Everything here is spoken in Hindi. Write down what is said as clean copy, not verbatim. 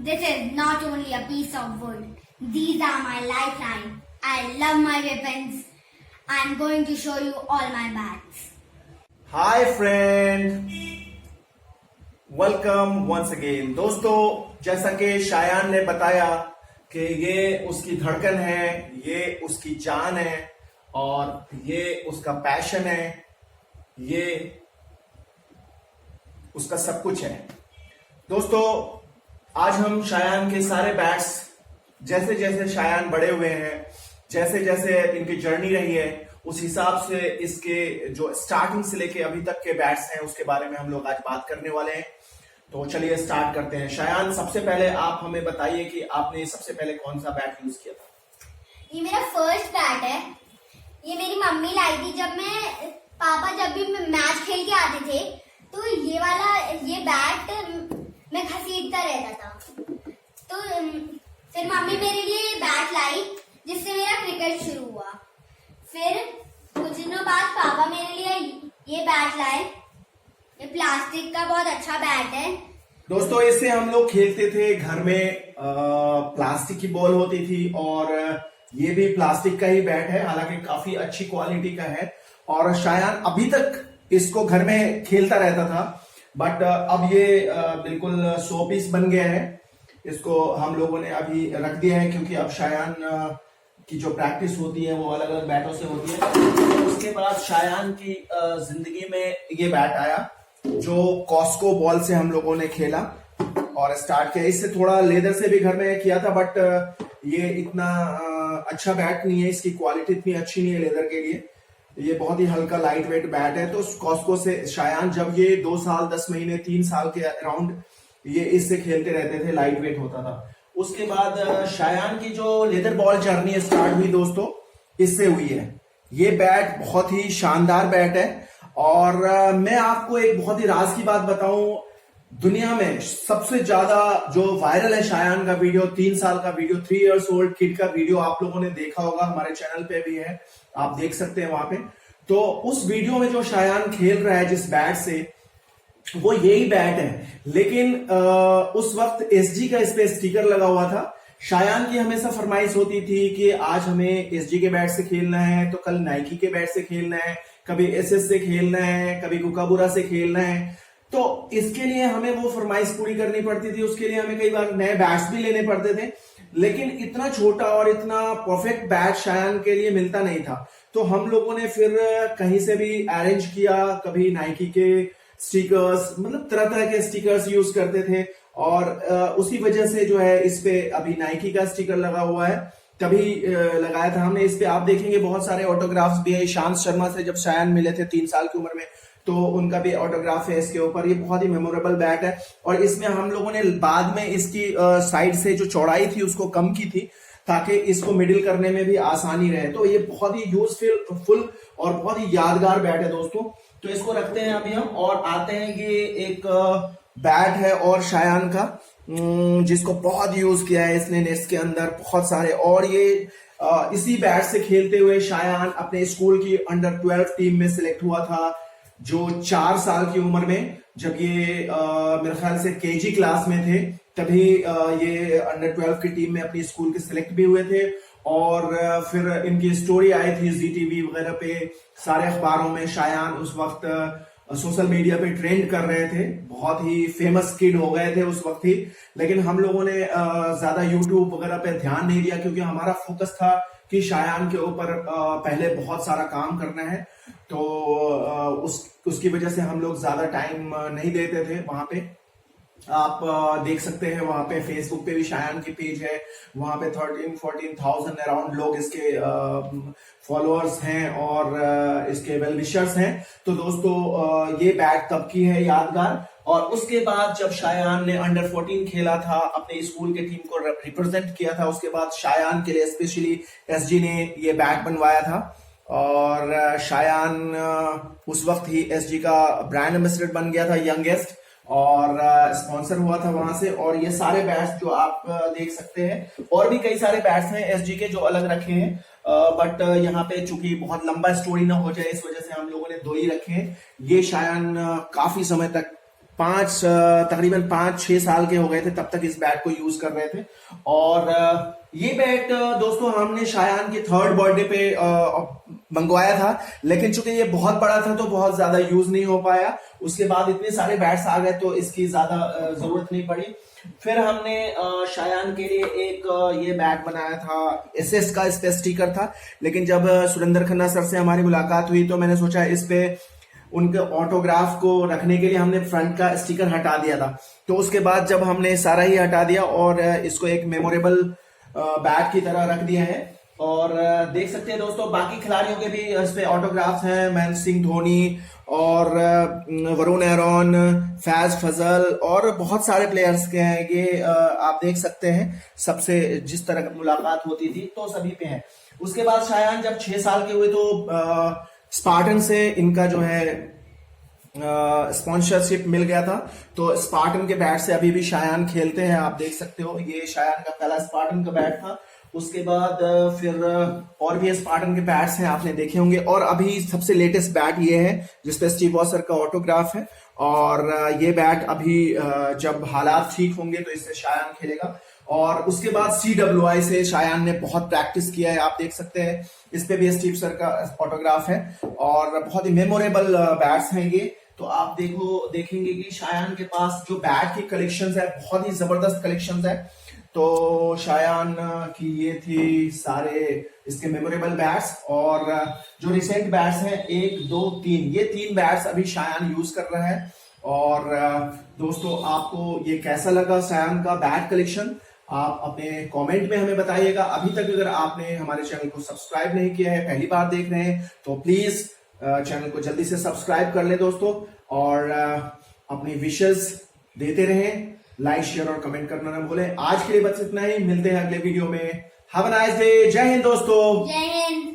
This is not only a piece of wood. These are my lifeline. I love my weapons. I'm going to show you all my bats. Hi friend, welcome once again. दोस्तों, जैसा कि शायान ने बताया कि ये उसकी धड़कन है, ये उसकी जान है और ये उसका पैशन है, ये उसका सब कुछ है। दोस्तों, आज हम शायान के सारे बैट्स, जैसे जैसे शायान बड़े हुए हैं, जैसे जैसे इनकी जर्नी रही है, उस हिसाब से इसके जो स्टार्टिंग से लेके अभी तक के बैट्स हैं उसके बारे में हम लोग आज बात करने वाले हैं। तो चलिए स्टार्ट करते हैं। शायान, सबसे पहले आप हमें बताइए कि आपने सबसे पहले कौन सा बैट यूज किया था? ये मेरा फर्स्ट बैट है। ये मेरी मम्मी लाई थी जब पापा जब भी मैच खेल के आते थे तो ये बैट मैं घसीटता रहता था। तो फिर मम्मी मेरे लिए बैट लाई जिससे मेरा क्रिकेट शुरू हुआ। फिर कुछ दिनों बाद पापा मेरे लिए ये बैट लाए। ये प्लास्टिक का बहुत अच्छा बैट है। दोस्तों, इससे हम लोग खेलते थे घर में। प्लास्टिक की बॉल होती थी और ये भी प्लास्टिक का ही बैट है, हालांकि काफी अच्छी क्वालिटी का है। और शायान अभी तक इसको घर में खेलता रहता था, बट अब ये बिल्कुल 100 पीस बन गया है। इसको हम लोगों ने अभी रख दिया है क्योंकि अब शायान की जो प्रैक्टिस होती है वो अलग अलग बैटों से होती है। उसके बाद शायान की जिंदगी में ये बैट आया जो कॉस्को बॉल से हम लोगों ने खेला और स्टार्ट किया। इससे थोड़ा लेदर से भी घर में किया था, बट ये इतना अच्छा बैट नहीं है, इसकी क्वालिटी इतनी अच्छी नहीं है लेदर के लिए। ये बहुत ही हल्का लाइट वेट बैट है। तो कॉस्को से शायान जब ये 2 साल 10 महीने 3 साल के अराउंड ये इससे खेलते रहते थे, लाइट वेट होता था। उसके बाद शायान की जो लेदर बॉल जर्नी स्टार्ट हुई दोस्तों, इससे हुई है। ये बैट बहुत ही शानदार बैट है और मैं आपको एक बहुत ही राज की बात बताऊं, दुनिया में सबसे ज्यादा जो वायरल है शायान का वीडियो, 3 साल का वीडियो, 3 years old किड का वीडियो आप लोगों ने देखा होगा, हमारे चैनल पे भी है, आप देख सकते हैं वहां पे। तो उस वीडियो में जो शायान खेल रहा है जिस बैट से, वो यही बैट है। लेकिन उस वक्त एसजी का इस पे स्टिकर लगा हुआ था। शायान की हमेशा फरमाइश होती थी कि आज हमें एसजी के बैट से खेलना है, तो कल नाइकी के बैट से खेलना है, कभी एसएस से खेलना है, कभी कुकाबुरा से खेलना है। तो इसके लिए हमें वो फरमाइश पूरी करनी पड़ती थी। उसके लिए हमें कई बार नए बैट्स भी लेने पड़ते थे, लेकिन इतना छोटा और इतना परफेक्ट बैट शायान के लिए मिलता नहीं था। तो हम लोगों ने फिर कहीं से भी अरेंज किया, कभी नाइकी के स्टिकर्स, मतलब तरह तरह के स्टिकर्स यूज करते थे और उसी वजह से जो है इस पे अभी नाइकी का स्टिकर लगा हुआ है। कभी लगाया था हमने इस पे, आप देखेंगे बहुत सारे ऑटोग्राफ्स भी है। ईशांत शर्मा से जब शायान मिले थे 3 साल की उम्र में, तो उनका भी ऑटोग्राफ है इसके ऊपर। ये बहुत ही मेमोरेबल बैट है और इसमें हम लोगों ने बाद में इसकी साइड से जो चौड़ाई थी उसको कम की थी ताकि इसको मिडिल करने में भी आसानी रहे। तो ये बहुत ही यूजफुल और बहुत ही यादगार बैट है दोस्तों। तो इसको रखते हैं अभी हम और आते हैं। ये एक बैट है और शायान का, जिसको बहुत यूज किया है इसने नेट्स के अंदर बहुत सारे। और ये इसी बैट से खेलते हुए शायान अपने स्कूल की अंडर 12 टीम में सिलेक्ट हुआ था, जो 4 साल की उम्र में, जब ये मेरे ख्याल से केजी क्लास में थे, तभी ये अंडर 12 की टीम में अपनी स्कूल के सिलेक्ट भी हुए थे। और फिर इनकी स्टोरी आई थी जी टीवी वगैरह पे, सारे अखबारों में। शायान उस वक्त सोशल मीडिया पे ट्रेंड कर रहे थे, बहुत ही फेमस किड हो गए थे उस वक्त ही। लेकिन हम लोगों ने ज्यादा यूट्यूब वगैरह पे ध्यान नहीं दिया क्योंकि हमारा फोकस था कि शायान के ऊपर पहले बहुत सारा काम करना है। तो उसकी वजह से हम लोग ज्यादा टाइम नहीं देते थे वहां पे। आप देख सकते हैं वहां पे फेसबुक पे भी शायान की पेज है, वहां पे 13-14,000 अराउंड लोग इसके फॉलोअर्स हैं और इसके वेल विशर्स हैं। तो दोस्तों, ये बैट तब की है यादगार। और उसके बाद जब शायान ने अंडर 14 खेला था, अपने स्कूल के टीम को रिप्रेजेंट किया था, उसके बाद शायान के लिए स्पेशली एसजी ने ये बैट बनवाया था और शायान उस वक्त ही एसजी का ब्रांड एम्बेसडर बन गया था, यंगेस्ट, और स्पॉन्सर हुआ था वहां से। और ये सारे बैट्स जो आप देख सकते हैं, और भी कई सारे बैट्स हैं एसजी के जो अलग रखे हैं, बट यहाँ पे चूंकि बहुत लंबा स्टोरी ना हो जाए इस वजह से हम लोगों ने 2 ही रखे हैं। ये शायान काफी समय तक तकरीबन 5-6 साल के हो गए थे तब तक इस बैट को यूज कर रहे थे। और ये बैट दोस्तों हमने शायान के 3rd बर्थडे पे मंगवाया था, लेकिन चूंकि ये बहुत बड़ा था तो बहुत ज्यादा यूज नहीं हो पाया। उसके बाद इतने सारे बैट्स आ गए तो इसकी ज्यादा जरूरत नहीं पड़ी। फिर हमने शायान के लिए एक ये बैट बनाया था, एसएस का इस पे स्टिकर था, लेकिन जब सुरेंद्र खन्ना सर से हमारी मुलाकात हुई तो मैंने सोचा इस पे उनके ऑटोग्राफ को रखने के लिए हमने फ्रंट का स्टिकर हटा दिया था। तो उसके बाद जब हमने सारा ही हटा दिया और इसको एक मेमोरेबल बैट की तरह रख दिया है। और देख सकते हैं दोस्तों बाकी खिलाड़ियों के भी इस पे ऑटोग्राफ्स हैं, महेंद्र सिंह धोनी और वरुण एरॉन, फैज फजल और बहुत सारे प्लेयर्स के हैं। ये आप देख सकते हैं सबसे जिस तरह मुलाकात होती थी तो सभी पे है। उसके बाद शायान जब 6 साल के हुए तो स्पार्टन से इनका जो है स्पॉन्सरशिप मिल गया था। तो स्पार्टन के बैट से अभी भी शायान खेलते हैं, आप देख सकते हो। ये शायान का पहला स्पार्टन का बैट था। उसके बाद फिर और भी स्पार्टन के बैट्स हैं, आपने देखे होंगे। और अभी सबसे लेटेस्ट बैट ये है जिसपे स्टीव वॉ सर का ऑटोग्राफ है। और ये बैट अभी जब हालात ठीक होंगे तो इससे शायान खेलेगा। और उसके बाद CWI से शायान ने बहुत प्रैक्टिस किया है, आप देख सकते हैं। इस पे भी स्टीव सर का ऑटोग्राफ है और बहुत ही मेमोरेबल बैट्स हैं ये। तो आप देखेंगे कि शायान के पास जो बैट की कलेक्शंस है बहुत ही जबरदस्त कलेक्शंस है। तो शायान की ये थी सारे इसके मेमोरेबल बैट्स। और जो रिसेंट बैट्स हैं 1, 2, 3, ये 3 बैट्स अभी शायान यूज कर रहा है। और दोस्तों आपको ये कैसा लगा शायान का बैट कलेक्शन, आप अपने कमेंट में हमें बताइएगा। अभी तक अगर आपने हमारे चैनल को सब्सक्राइब नहीं किया है, पहली बार देख रहे हैं, तो प्लीज चैनल को जल्दी से सब्सक्राइब कर ले दोस्तों। और अपनी विशेस देते रहें, लाइक शेयर और कमेंट करना ना भूलें। आज के लिए बस इतना ही, मिलते हैं अगले वीडियो में। Have a nice day. जय हिंद दोस्तों। जय हिंद।